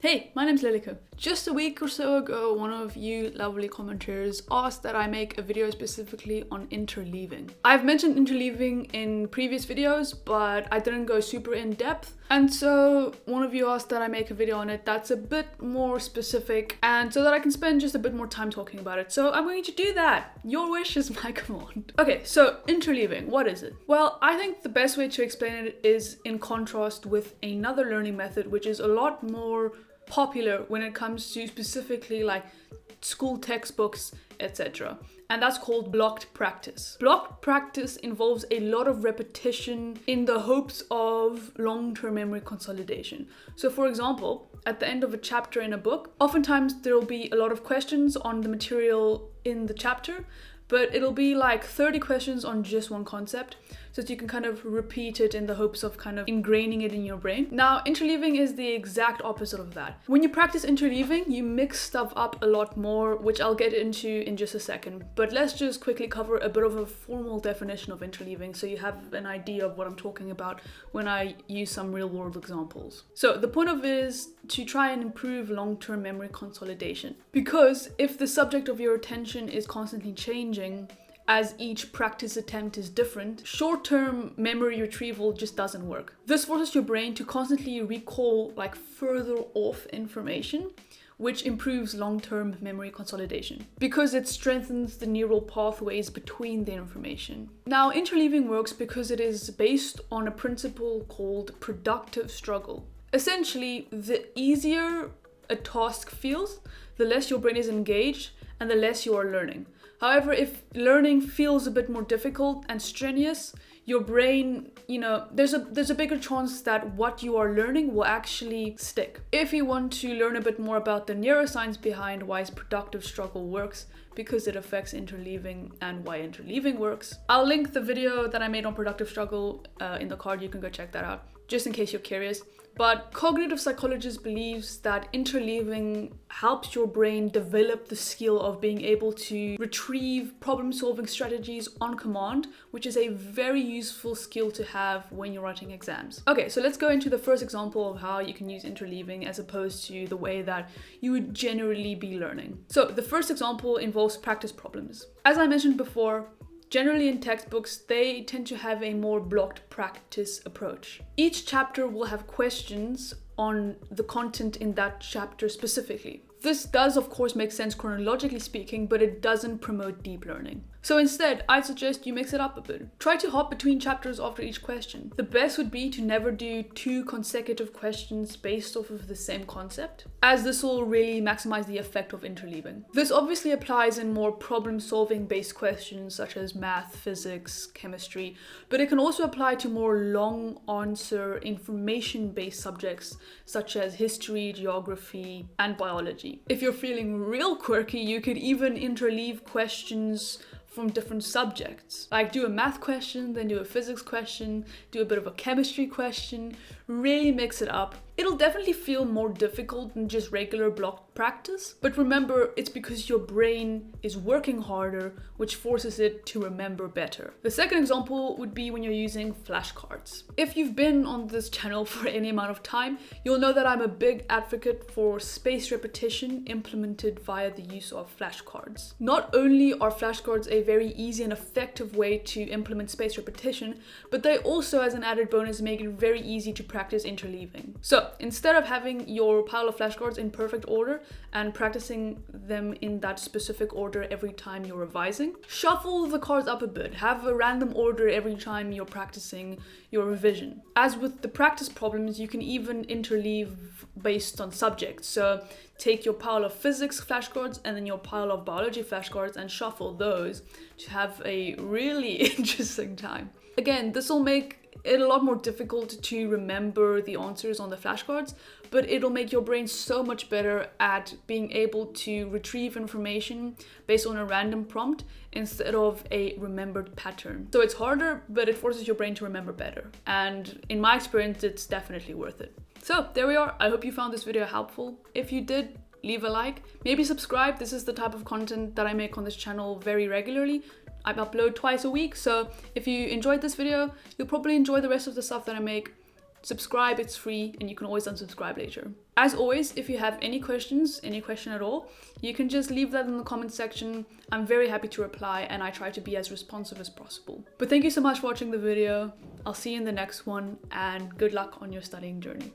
Hey, my name's Lilika. Just a week or so ago, one of you lovely commenters asked that I make a video specifically on interleaving. I've mentioned interleaving in previous videos, but I didn't go super in depth. And so one of you asked that I make a video on it that's a bit more specific and so that I can spend just a bit more time talking about it. So I'm going to do that. Your wish is my command. Okay, so interleaving, what is it? Well, I think the best way to explain it is in contrast with another learning method, which is a lot more popular when it comes to specifically like school textbooks, etc. And that's called blocked practice. Blocked practice involves a lot of repetition in the hopes of long-term memory consolidation. So for example, at the end of a chapter in a book, oftentimes there'll be a lot of questions on the material in the chapter, but it'll be like 30 questions on just one concept, so that you can kind of repeat it in the hopes of kind of ingraining it in your brain. Now, interleaving is the exact opposite of that. When you practice interleaving, you mix stuff up a lot more, which I'll get into in just a second. But let's just quickly cover a bit of a formal definition of interleaving so you have an idea of what I'm talking about when I use some real-world examples. So the point of it is to try and improve long-term memory consolidation. Because if the subject of your attention is constantly changing, as each practice attempt is different, short-term memory retrieval just doesn't work. This forces your brain to constantly recall like further off information, which improves long-term memory consolidation because it strengthens the neural pathways between the information. Now, interleaving works because it is based on a principle called productive struggle. Essentially, the easier a task feels, the less your brain is engaged and the less you are learning. However, if learning feels a bit more difficult and strenuous, your brain, there's a bigger chance that what you are learning will actually stick. If you want to learn a bit more about the neuroscience behind why productive struggle works, because it affects interleaving and why interleaving works, I'll link the video that I made on productive struggle in the card. You can go check that out, just in case you're curious. But cognitive psychologist believes that interleaving helps your brain develop the skill of being able to retrieve problem-solving strategies on command, which is a very useful skill to have when you're writing exams. Okay, so let's go into the first example of how you can use interleaving as opposed to the way that you would generally be learning. So the first example involves practice problems. As I mentioned before, generally in textbooks, they tend to have a more blocked practice approach. Each chapter will have questions on the content in that chapter specifically. This does, of course, make sense chronologically speaking, but it doesn't promote deep learning. So instead, I suggest you mix it up a bit. Try to hop between chapters after each question. The best would be to never do 2 consecutive questions based off of the same concept, as this will really maximize the effect of interleaving. This obviously applies in more problem-solving based questions such as math, physics, chemistry, but it can also apply to more long answer information-based subjects such as history, geography, and biology. If you're feeling real quirky, you could even interleave questions from different subjects. Like do a math question, then do a physics question, do a bit of a chemistry question, really mix it up. It'll definitely feel more difficult than just regular block practice, but remember, it's because your brain is working harder, which forces it to remember better. The second example would be when you're using flashcards. If you've been on this channel for any amount of time, you'll know that I'm a big advocate for spaced repetition implemented via the use of flashcards. Not only are flashcards a very easy and effective way to implement spaced repetition, but they also, as an added bonus, make it very easy to practice interleaving. So instead of having your pile of flashcards in perfect order and practicing them in that specific order every time you're revising, shuffle the cards up a bit. Have a random order every time you're practicing your revision. As with the practice problems, you can even interleave based on subjects. So take your pile of physics flashcards and then your pile of biology flashcards and shuffle those to have a really interesting time. Again, this will make it a lot more difficult to remember the answers on the flashcards, but it'll make your brain so much better at being able to retrieve information based on a random prompt instead of a remembered pattern. So it's harder, but it forces your brain to remember better. And in my experience, it's definitely worth it. So there we are. I hope you found this video helpful. If you did, leave a like, maybe subscribe. This is the type of content that I make on this channel very regularly. I upload twice a week, so if you enjoyed this video, you'll probably enjoy the rest of the stuff that I make. Subscribe, it's free, and you can always unsubscribe later. As always, if you have any questions, any question at all, you can just leave that in the comment section. I'm very happy to reply and I try to be as responsive as possible. But thank you so much for watching the video. I'll see you in the next one and good luck on your studying journey.